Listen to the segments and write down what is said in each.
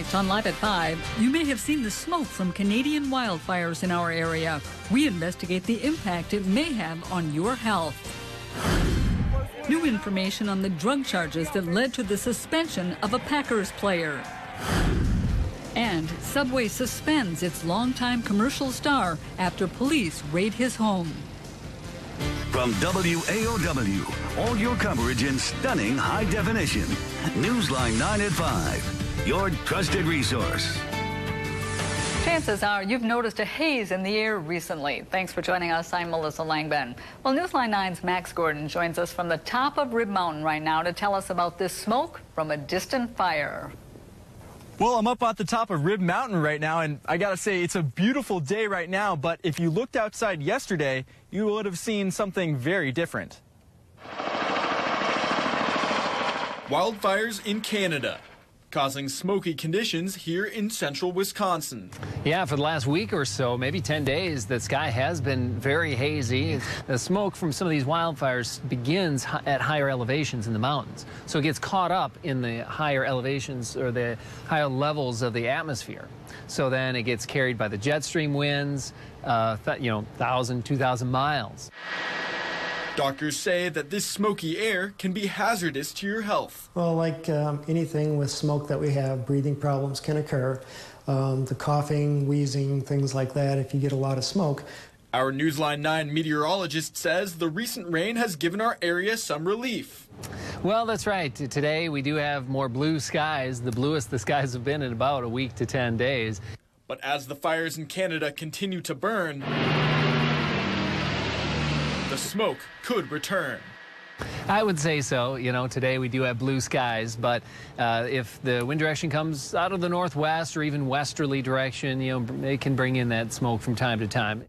Tonight on Live at 5, you may have seen the smoke from Canadian wildfires in our area. We investigate the impact it may have on your health. New information on the drug charges that led to the suspension of a Packers player. And Subway suspends its longtime commercial star after police raid his home. From WAOW, all your coverage in stunning high definition. Newsline 9 at 5, your trusted resource. Chances are you've noticed a haze in the air recently. Thanks for joining us. I'm Melissa Langben. Well, Newsline 9's Max Gordon joins us from the top of Rib Mountain right now to tell us about this smoke from a distant fire. Well, I'm up at the top of Rib Mountain right now, and I gotta say, it's a beautiful day right now, but if you looked outside yesterday, you would have seen something very different. Wildfires in Canada, causing smoky conditions here in central Wisconsin. Yeah, for the last week or so, maybe 10 days, the sky has been very hazy. The smoke from some of these wildfires begins at higher elevations in the mountains. So it gets caught up in the higher elevations or the higher levels of the atmosphere. So then it gets carried by the jet stream winds, 1,000, 2,000 miles. Doctors say that this smoky air can be hazardous to your health. Well, like anything with smoke that we have, breathing problems can occur. The coughing, wheezing, things like that if you get a lot of smoke. Our Newsline 9 meteorologist says the recent rain has given our area some relief. Well, that's right. Today we do have more blue skies, the bluest the skies have been in about a week to 10 days. But as the fires in Canada continue to burn, the smoke could return. I would say so. You know, today we do have blue skies, but if the wind direction comes out of the northwest or even westerly direction, it can bring in that smoke from time to time.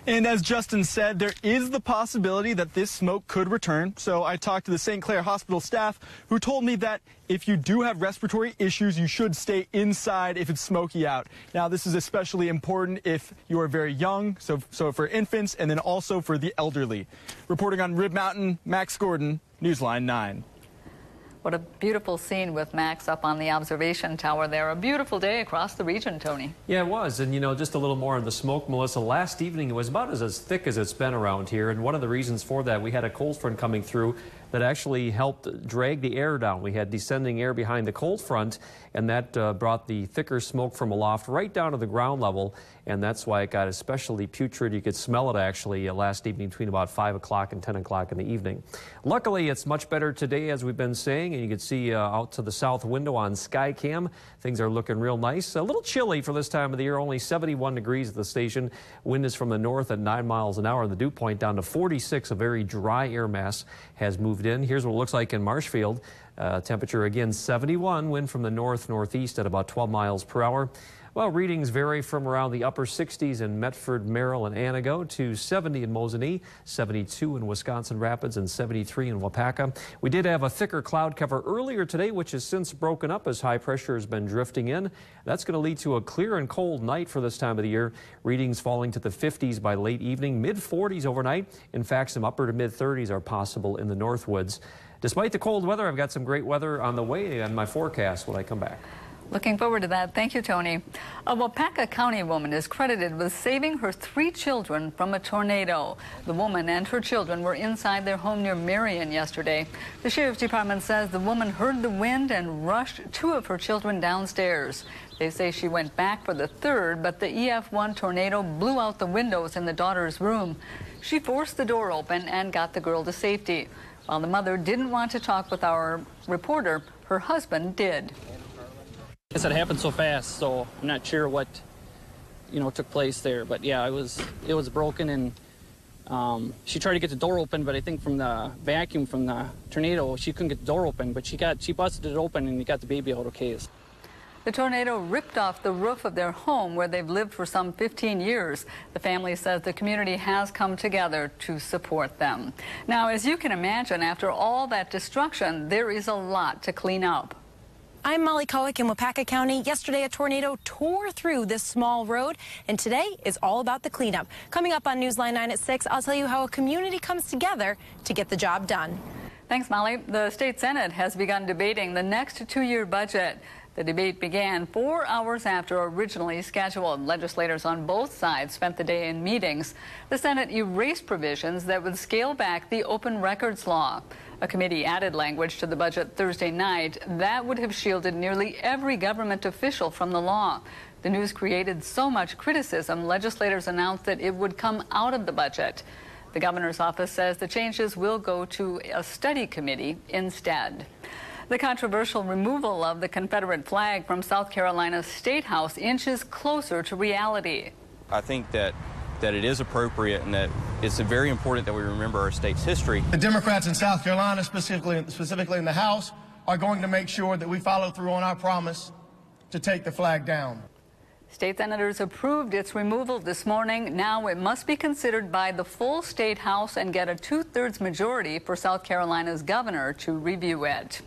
And as Justin said, there is the possibility that this smoke could return. So I talked to the St. Clair Hospital staff who told me that if you do have respiratory issues, you should stay inside if it's smoky out. Now, this is especially important if you are very young, so for infants, and then also for the elderly. Reporting on Rib Mountain, Max Gordon, Newsline 9. What a beautiful scene with Max up on the observation tower there. A beautiful day across the region, Tony. Yeah, it was. And, just a little more on the smoke, Melissa. Last evening, it was about as thick as it's been around here. And one of the reasons for that, we had a cold front coming through that actually helped drag the air down. We had descending air behind the cold front, and that brought the thicker smoke from aloft right down to the ground level. And that's why it got especially putrid. You could smell it actually last evening between about 5 o'clock and 10 o'clock in the evening. Luckily, it's much better today, as we've been saying, and you can see out to the south window on Skycam. Things are looking real nice. A little chilly for this time of the year, only 71 degrees at the station. Wind is from the north at 9 miles an hour. The dew point down to 46. A very dry air mass has moved in. Here's what it looks like in Marshfield. Temperature again 71, wind from the northeast at about 12 miles per hour. Well, readings vary from around the upper 60s in Medford, Merrill, and Anago to 70 in Mosinee, 72 in Wisconsin Rapids, and 73 in Wapaka. We did have a thicker cloud cover earlier today, which has since broken up as high pressure has been drifting in. That's going to lead to a clear and cold night for this time of the year. Readings falling to the 50s by late evening, mid-40s overnight. In fact, some upper to mid-30s are possible in the Northwoods. Despite the cold weather, I've got some great weather on the way on my forecast when I come back. Looking forward to that. Thank you, Tony. A Wapaka County woman is credited with saving her 3 children from a tornado. The woman and her children were inside their home near Marion yesterday. The Sheriff's Department says the woman heard the wind and rushed 2 of her children downstairs. They say she went back for the 3rd, but the EF1 tornado blew out the windows in the daughter's room. She forced the door open and got the girl to safety. While the mother didn't want to talk with our reporter, her husband did. I guess it happened so fast, so I'm not sure what, took place there. But yeah, it was broken, and she tried to get the door open, but I think from the vacuum from the tornado, she couldn't get the door open. But she busted it open, and got the baby out okay. The tornado ripped off the roof of their home where they've lived for some 15 years. The family says the community has come together to support them. Now, as you can imagine, after all that destruction, there is a lot to clean up. I'm Molly Kowick in Wapaka County. Yesterday, a tornado tore through this small road, and today is all about the cleanup. Coming up on Newsline 9 at 6, I'll tell you how a community comes together to get the job done. Thanks, Molly. The state Senate has begun debating the next 2-year budget. The debate began 4 hours after originally scheduled. Legislators on both sides spent the day in meetings. The Senate erased provisions that would scale back the open records law. A committee added language to the budget Thursday night that would have shielded nearly every government official from the law. The news created so much criticism, legislators announced that it would come out of the budget. The governor's office says the changes will go to a study committee instead. The controversial removal of the Confederate flag from South Carolina's State House inches closer to reality. I think that it is appropriate and that it's very important that we remember our state's history. The Democrats in South Carolina, specifically in the House, are going to make sure that we follow through on our promise to take the flag down. State senators approved its removal this morning. Now it must be considered by the full State House and get a 2/3 majority for South Carolina's governor to review it.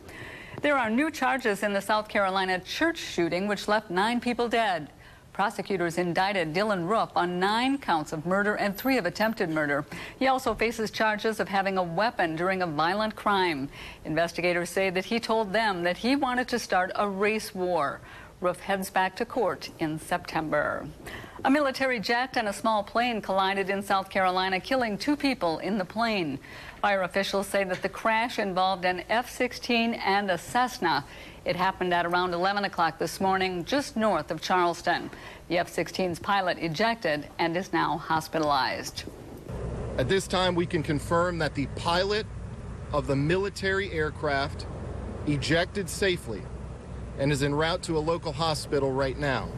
There are new charges in the South Carolina church shooting, which left 9 people dead. Prosecutors indicted Dylan Roof on 9 counts of murder and 3 of attempted murder. He also faces charges of having a weapon during a violent crime. Investigators say that he told them that he wanted to start a race war. Roof heads back to court in September. A military jet and a small plane collided in South Carolina, killing 2 people in the plane. Fire officials say that the crash involved an F-16 and a Cessna. It happened at around 11 o'clock this morning, just north of Charleston. The F-16's pilot ejected and is now hospitalized. At this time, we can confirm that the pilot of the military aircraft ejected safely and is en route to a local hospital right now.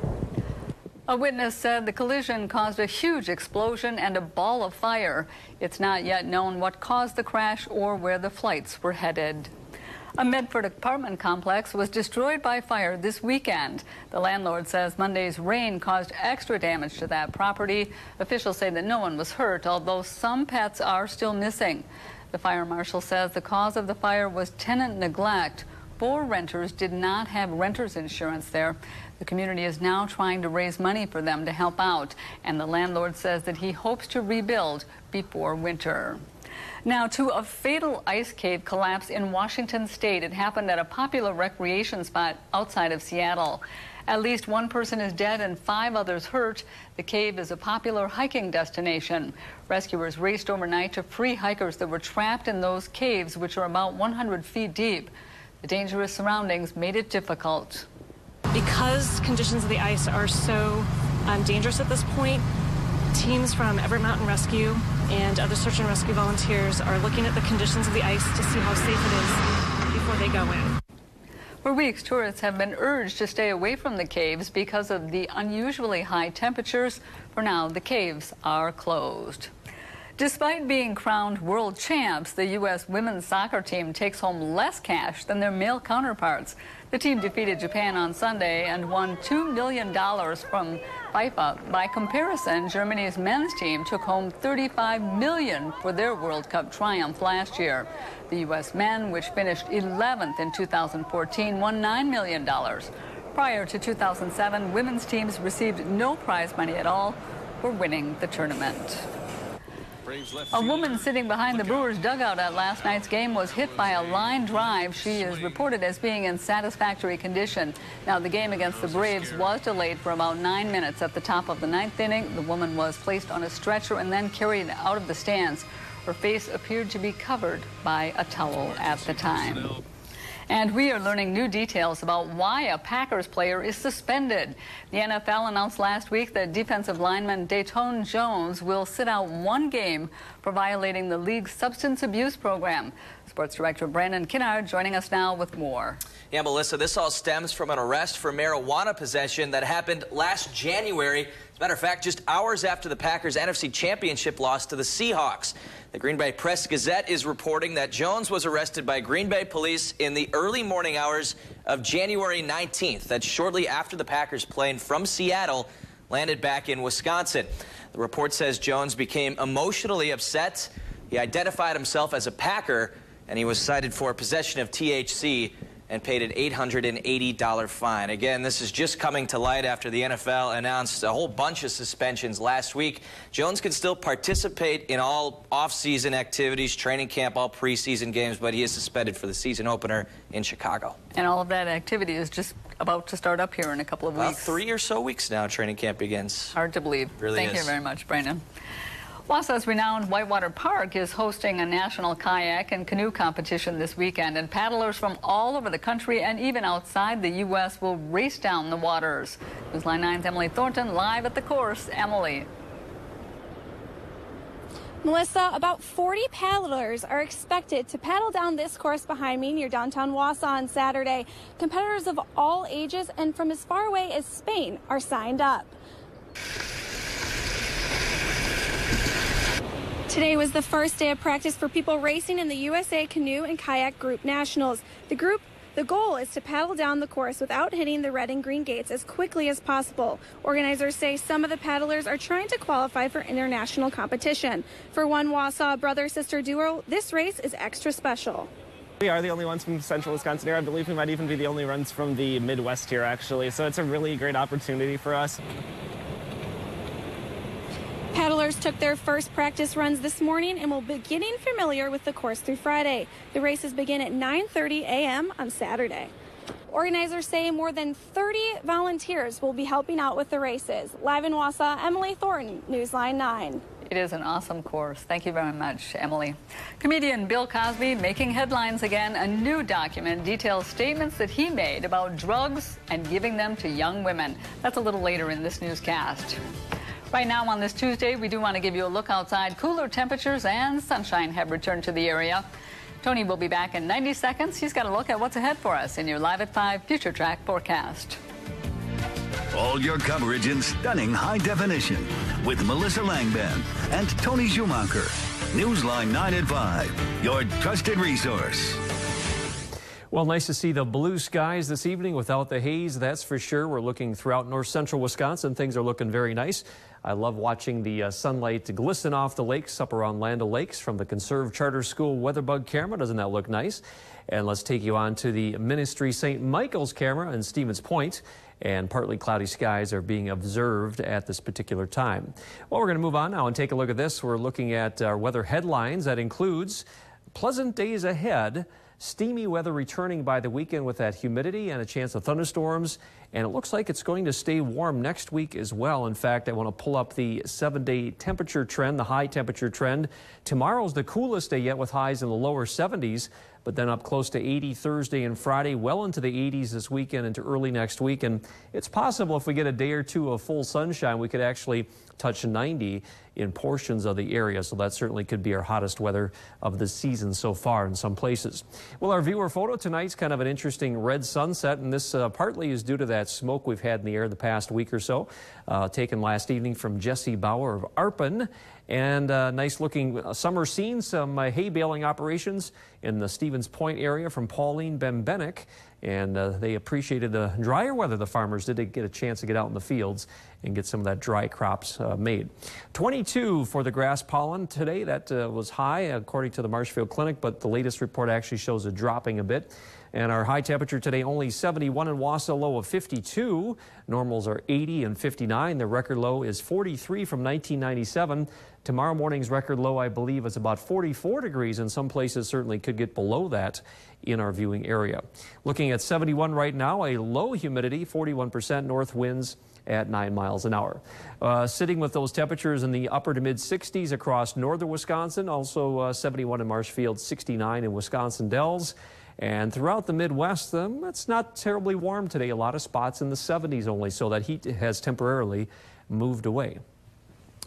A witness said the collision caused a huge explosion and a ball of fire. It's not yet known what caused the crash or where the flights were headed. A Medford apartment complex was destroyed by fire this weekend. The landlord says Monday's rain caused extra damage to that property. Officials say that no one was hurt, although some pets are still missing. The fire marshal says the cause of the fire was tenant neglect. 4 renters did not have renter's insurance there. The community is now trying to raise money for them to help out, and the landlord says that he hopes to rebuild before winter. Now to a fatal ice cave collapse in Washington state. It happened at a popular recreation spot outside of Seattle. At least 1 person is dead and 5 others hurt. The cave is a popular hiking destination. Rescuers raced overnight to free hikers that were trapped in those caves, which are about 100 feet deep. The dangerous surroundings made it difficult. Because conditions of the ice are so dangerous at this point, teams from Everett Mountain Rescue and other search and rescue volunteers are looking at the conditions of the ice to see how safe it is before they go in. For weeks, tourists have been urged to stay away from the caves because of the unusually high temperatures. For now, the caves are closed. Despite being crowned world champs, the U.S. women's soccer team takes home less cash than their male counterparts. The team defeated Japan on Sunday and won $2 million from FIFA. By comparison, Germany's men's team took home $35 million for their World Cup triumph last year. The U.S. men, which finished 11th in 2014, won $9 million. Prior to 2007, women's teams received no prize money at all for winning the tournament. A woman sitting behind the Brewers' dugout at last night's game was hit by a line drive. She is reported as being in satisfactory condition. Now, the game against the Braves was delayed for about 9 minutes. At the top of the 9th inning, the woman was placed on a stretcher and then carried out of the stands. Her face appeared to be covered by a towel at the time. And we are learning new details about why a Packers player is suspended. The NFL announced last week that defensive lineman Dayton Jones will sit out 1 game for violating the league's substance abuse program. Sports director Brandon Kinnard joining us now with more. Yeah, Melissa, this all stems from an arrest for marijuana possession that happened last January. As a matter of fact, just hours after the Packers' NFC Championship loss to the Seahawks. The Green Bay Press-Gazette is reporting that Jones was arrested by Green Bay police in the early morning hours of January 19th. That's shortly after the Packers' plane from Seattle landed back in Wisconsin. The report says Jones became emotionally upset. He identified himself as a Packer, and he was cited for possession of THC and paid an $880 fine. Again, this is just coming to light after the NFL announced a whole bunch of suspensions last week. Jones can still participate in all off-season activities, training camp, all preseason games, but he is suspended for the season opener in Chicago. And all of that activity is just about to start up here in a couple of About weeks. 3 or so weeks now training camp begins. Hard to believe. Really Thank is. you very much, Brandon. Wasa's renowned Whitewater Park is hosting a national kayak and canoe competition this weekend, and paddlers from all over the country and even outside the U.S. will race down the waters. Newsline 9's Emily Thornton live at the course. Emily. Melissa, about 40 paddlers are expected to paddle down this course behind me near downtown Wasa on Saturday. Competitors of all ages and from as far away as Spain are signed up. Today was the first day of practice for people racing in the USA Canoe and Kayak Group Nationals. The goal is to paddle down the course without hitting the red and green gates as quickly as possible. Organizers say some of the paddlers are trying to qualify for international competition. For one Wasa brother-sister duo, this race is extra special. We are the only ones from central Wisconsin here. I believe we might even be the only ones from the Midwest here, actually. So it's a really great opportunity for us. Paddlers took their first practice runs this morning and will be getting familiar with the course through Friday. The races begin at 9:30 a.m. on Saturday. Organizers say more than 30 volunteers will be helping out with the races. Live in Wasa, Emily Thornton, Newsline 9. It is an awesome course. Thank you very much, Emily. Comedian Bill Cosby making headlines again. A new document details statements that he made about drugs and giving them to young women. That's a little later in this newscast. Right now on this Tuesday, we do want to give you a look outside. Cooler temperatures and sunshine have returned to the area. Tony will be back in 90 seconds. He's got a look at what's ahead for us in your Live at 5 Future Track forecast. All your coverage in stunning high definition with Melissa Langben and Tony Schumacher. Newsline 9 at 5, your trusted resource. Well, nice to see the blue skies this evening without the haze, that's for sure. We're looking throughout north central Wisconsin. Things are looking very nice. I love watching the sunlight glisten off the lakes up around Land O'Lakes from the Conserve Charter School WeatherBug camera. Doesn't that look nice? And let's take you on to the Ministry St. Michael's camera in Stevens Point. And partly cloudy skies are being observed at this particular time. Well, we're going to move on now and take a look at this. We're looking at our weather headlines. That includes pleasant days ahead. Steamy weather returning by the weekend with that humidity and a chance of thunderstorms. And it looks like it's going to stay warm next week as well. In fact, I want to pull up the 7-day temperature trend, the high temperature trend. Tomorrow's the coolest day yet with highs in the lower 70s, but then up close to 80 Thursday and Friday, well into the 80s this weekend into early next week. And it's possible if we get a day or two of full sunshine, we could actually touch 90 in portions of the area. So that certainly could be our hottest weather of the season so far in some places. Well, our viewer photo tonight's kind of an interesting red sunset, and this partly is due to that smoke we've had in the air the past week or so, taken last evening from Jesse Bauer of Arpin. And nice looking summer scene, some hay baling operations in the Stevens Point area from Pauline Bembenek. And they appreciated the drier weather the farmers did to get a chance to get out in the fields and get some of that dry crops made. 22 for the grass pollen today. That was high according to the Marshfield Clinic, but the latest report actually shows it dropping a bit. And our high temperature today only 71 in Wasa, low of 52. Normals are 80 and 59. The record low is 43 from 1997. Tomorrow morning's record low, I believe, is about 44 degrees, and some places certainly could get below that in our viewing area. Looking at 71 right now, a low humidity, 41%, north winds at 9 miles an hour. Sitting with those temperatures in the upper to mid 60s across northern Wisconsin, also 71 in Marshfield, 69 in Wisconsin Dells. And throughout the Midwest, it's not terribly warm today. A lot of spots in the 70s only, so that heat has temporarily moved away.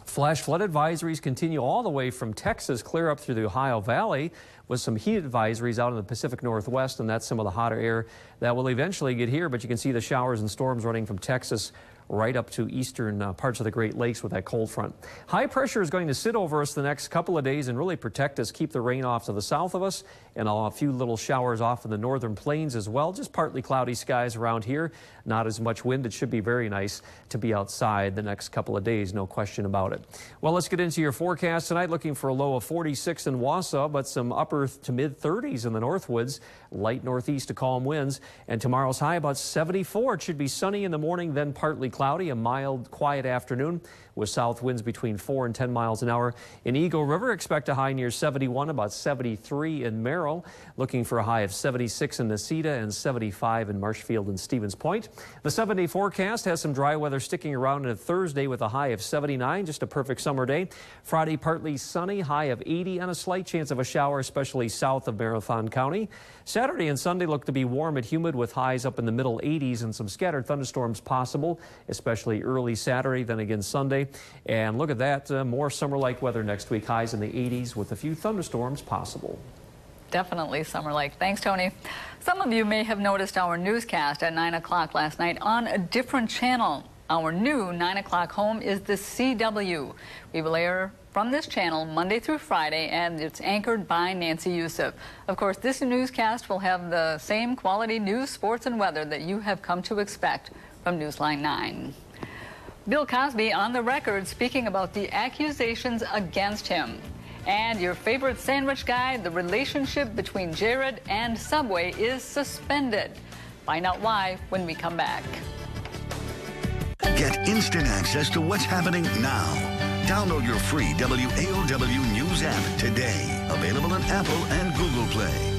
Flash flood advisories continue all the way from Texas clear up through the Ohio Valley, with some heat advisories out in the Pacific Northwest, and that's some of the hotter air that will eventually get here. But you can see the showers and storms running from Texas right up to eastern parts of the Great Lakes with that cold front. High pressure is going to sit over us the next couple of days and really protect us, keep the rain off to the south of us, and a few little showers off in the northern plains as well. Just partly cloudy skies around here, not as much wind. It should be very nice to be outside the next couple of days, no question about it. Well, let's get into your forecast tonight. Looking for a low of 46 in Wasa, but some upper to mid 30s in the Northwoods, light northeast to calm winds. And tomorrow's high about 74. It should be sunny in the morning, then partly cloudy, a mild, quiet afternoon with south winds between 4 and 10 miles an hour. In Eagle River, expect a high near 71, about 73 in Merrill. Looking for a high of 76 in Necedah and 75 in Marshfield and Stevens Point. The 7-day forecast has some dry weather sticking around on Thursday with a high of 79, just a perfect summer day. Friday, partly sunny, high of 80 and a slight chance of a shower, especially south of Marathon County. Saturday and Sunday look to be warm and humid with highs up in the middle 80s and some scattered thunderstorms possible, especially early Saturday, then again Sunday. And look at that, more summer-like weather next week, highs in the 80s with a few thunderstorms possible. Definitely summer-like. Thanks, Tony. Some of you may have noticed our newscast at 9 o'clock last night on a different channel. Our new 9 o'clock home is the CW. We will air from this channel Monday through Friday, and it's anchored by Nancy Youssef. Of course, this newscast will have the same quality news, sports, and weather that you have come to expect from Newsline 9. Bill Cosby on the record speaking about the accusations against him. And your favorite sandwich guy, the relationship between Jared and Subway is suspended. Find out why when we come back. Get instant access to what's happening now. Download your free WAOW News app today. Available on Apple and Google Play.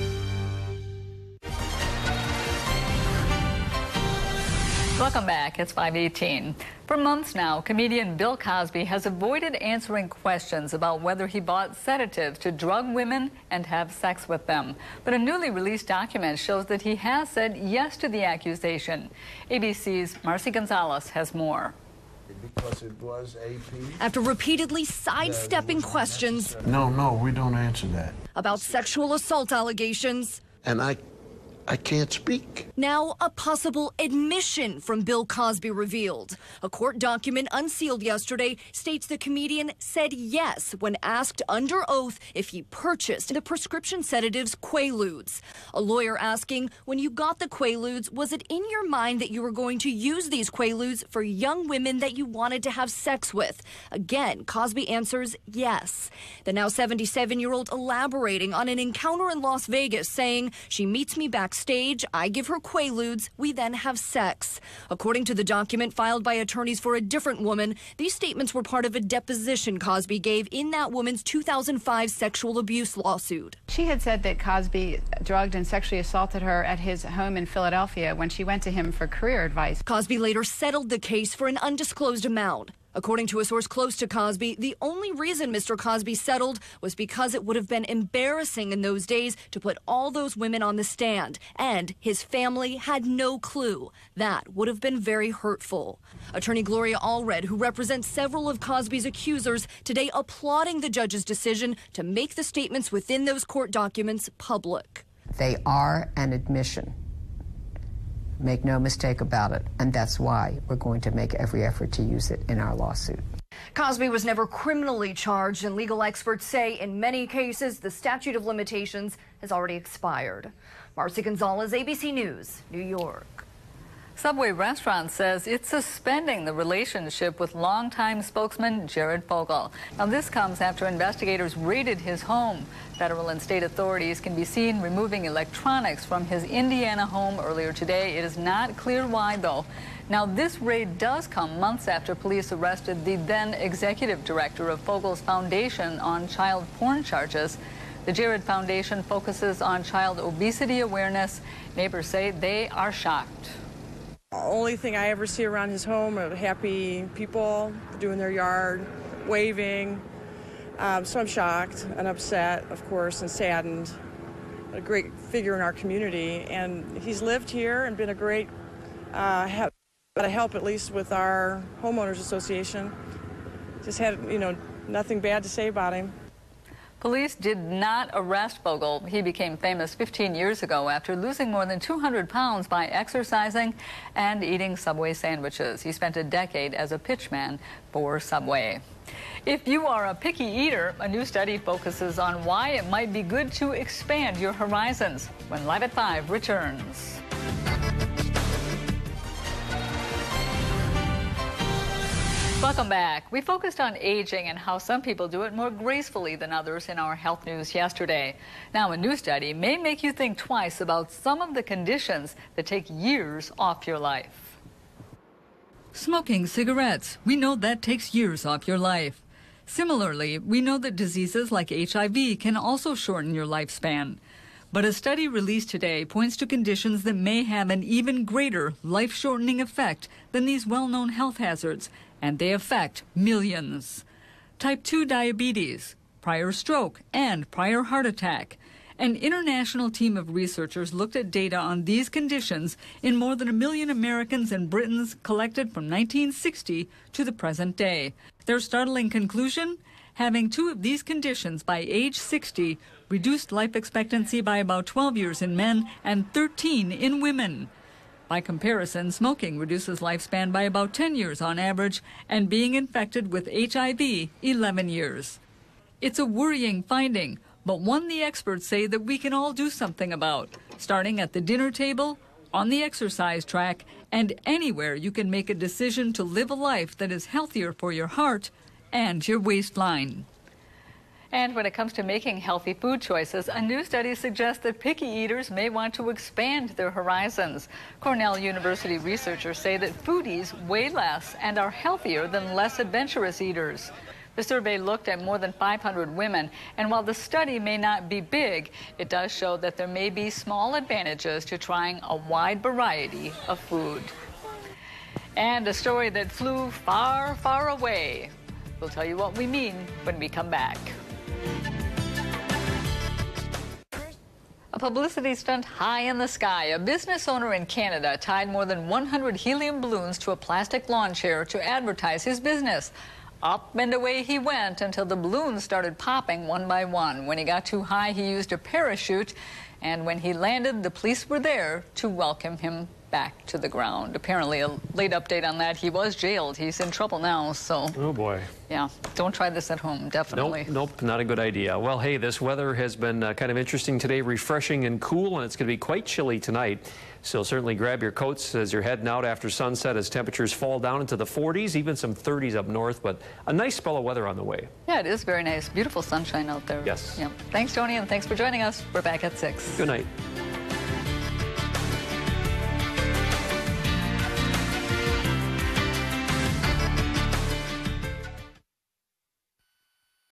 Welcome back. It's 5:18. For months now, comedian Bill Cosby has avoided answering questions about whether he bought sedatives to drug women and have sex with them. But a newly released document shows that he has said yes to the accusation. ABC's Marcy Gonzalez has more. Because it was AP. After repeatedly sidestepping questions. No, we don't answer that. About sexual assault allegations. And I can't speak. Now, a possible admission from Bill Cosby revealed. A court document unsealed yesterday states the comedian said yes when asked under oath if he purchased the prescription sedatives Quaaludes. A lawyer asking, when you got the Quaaludes, was it in your mind that you were going to use these Quaaludes for young women that you wanted to have sex with? Again, Cosby answers yes. The now 77-year-old elaborating on an encounter in Las Vegas, saying, she meets me backstage, I give her Quaaludes, we then have sex. According to the document filed by attorneys for a different woman, these statements were part of a deposition Cosby gave in that woman's 2005 sexual abuse lawsuit. She had said that Cosby drugged and sexually assaulted her at his home in Philadelphia when she went to him for career advice. Cosby later settled the case for an undisclosed amount. According to a source close to Cosby, the only reason Mr. Cosby settled was because it would have been embarrassing in those days to put all those women on the stand, and his family had no clue. That would have been very hurtful. Attorney Gloria Allred, who represents several of Cosby's accusers, today applauding the judge's decision to make the statements within those court documents public. They are an admission. Make no mistake about it, and that's why we're going to make every effort to use it in our lawsuit. Cosby was never criminally charged, and legal experts say in many cases the statute of limitations has already expired. Marcy Gonzalez, ABC News, New York. Subway Restaurant says it's suspending the relationship with longtime spokesman Jared Fogle. Now, this comes after investigators raided his home. Federal and state authorities can be seen removing electronics from his Indiana home earlier today. It is not clear why, though. Now, this raid does come months after police arrested the then executive director of Fogle's foundation on child porn charges. The Jared Foundation focuses on child obesity awareness. Neighbors say they are shocked. Only thing I ever see around his home are happy people doing their yard, waving. So I'm shocked and upset, of course, and saddened. A great figure in our community, and he's lived here and been a great help, at least with our homeowners association. Just had, nothing bad to say about him. Police did not arrest Fogle. He became famous 15 years ago after losing more than 200 pounds by exercising and eating Subway sandwiches. He spent a decade as a pitchman for Subway. If you are a picky eater, a new study focuses on why it might be good to expand your horizons. When Live at 5 returns. Welcome back. We focused on aging and how some people do it more gracefully than others in our health news yesterday. Now, a new study may make you think twice about some of the conditions that take years off your life. Smoking cigarettes, we know that takes years off your life. Similarly, we know that diseases like HIV can also shorten your lifespan. But a study released today points to conditions that may have an even greater life-shortening effect than these well-known health hazards, and they affect millions. Type 2 diabetes, prior stroke, and prior heart attack. An international team of researchers looked at data on these conditions in more than 1 million Americans and Britons collected from 1960 to the present day. Their startling conclusion? Having 2 of these conditions by age 60 reduced life expectancy by about 12 years in men and 13 in women. By comparison, smoking reduces lifespan by about 10 years on average, and being infected with HIV, 11 years. It's a worrying finding, but one the experts say that we can all do something about, starting at the dinner table, on the exercise track, and anywhere you can make a decision to live a life that is healthier for your heart and your waistline. And when it comes to making healthy food choices, a new study suggests that picky eaters may want to expand their horizons. Cornell University researchers say that foodies weigh less and are healthier than less adventurous eaters. The survey looked at more than 500 women, and while the study may not be big, it does show that there may be small advantages to trying a wide variety of food. And a story that flew far, far away. We'll tell you what we mean when we come back. A publicity stunt high in the sky. A business owner in Canada tied more than 100 helium balloons to a plastic lawn chair to advertise his business. Up and away he went until the balloons started popping one by one. When he got too high, he used a parachute, and when he landed, the police were there to welcome him back to the ground. Apparently, a late update on that. He was jailed. He's in trouble now, so. Oh, boy. Yeah, don't try this at home, definitely. Nope, not a good idea. Well, hey, this weather has been kind of interesting today, refreshing and cool, and it's going to be quite chilly tonight. So certainly grab your coats as you're heading out after sunset as temperatures fall down into the 40s, even some 30s up north, but a nice spell of weather on the way. Yeah, it is very nice. Beautiful sunshine out there. Yes. Yeah. Thanks, Tony, and thanks for joining us. We're back at 6. Good night.